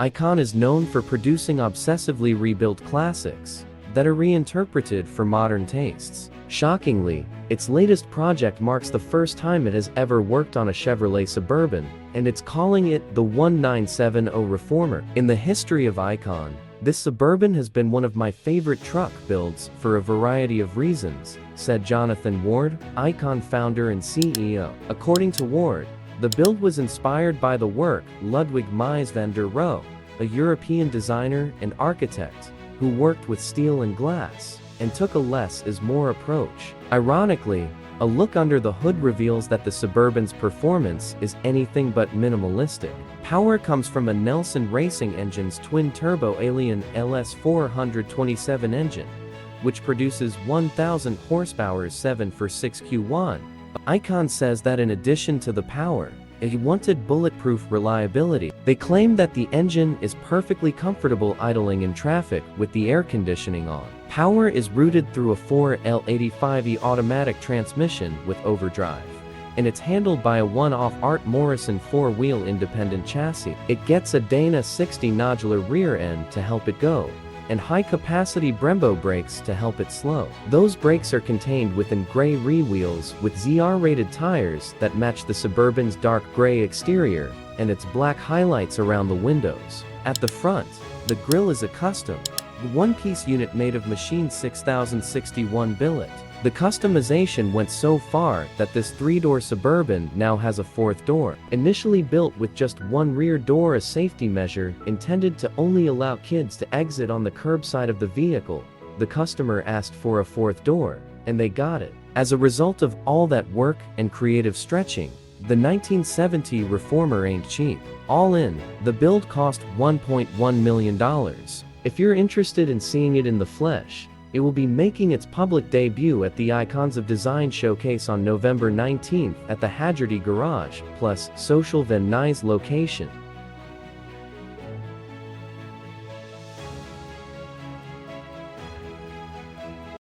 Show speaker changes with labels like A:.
A: Icon is known for producing obsessively rebuilt classics that are reinterpreted for modern tastes. Shockingly, its latest project marks the first time it has ever worked on a Chevrolet Suburban, and it's calling it the 1970 Reformer. In the history of Icon, this Suburban has been one of my favorite truck builds for a variety of reasons, said Jonathan Ward, Icon founder and CEO. According to Ward, the build was inspired by the work Ludwig Mies van der Rohe, a European designer and architect who worked with steel and glass, and took a less is more approach. Ironically, a look under the hood reveals that the Suburban's performance is anything but minimalistic. Power comes from a Nelson Racing Engine's twin-turbo Alien LS427 engine, which produces 1,000 horsepower 746 Icon says that in addition to the power, it wanted bulletproof reliability. They claim that the engine is perfectly comfortable idling in traffic with the air conditioning on. Power is routed through a 4L85E automatic transmission with overdrive, and it's handled by a one-off Art Morrison four-wheel independent chassis. It gets a Dana 60 nodular rear end to help it go, and high-capacity Brembo brakes to help it slow. Those brakes are contained within gray rear wheels with ZR-rated tires that match the Suburban's dark gray exterior and its black highlights around the windows. At the front, the grille is a custom, one-piece unit made of machined 6061 billet. The customization went so far that this three-door Suburban now has a fourth door. Initially built with just one rear door, a safety measure intended to only allow kids to exit on the curb side of the vehicle, the customer asked for a fourth door, and they got it. As a result of all that work and creative stretching, the 1970 Reformer ain't cheap. All in, the build cost $1.1 million. If you're interested in seeing it in the flesh, it will be making its public debut at the Icons of Design showcase on November 19th at the Hagerty Garage plus Social Van Nuys location.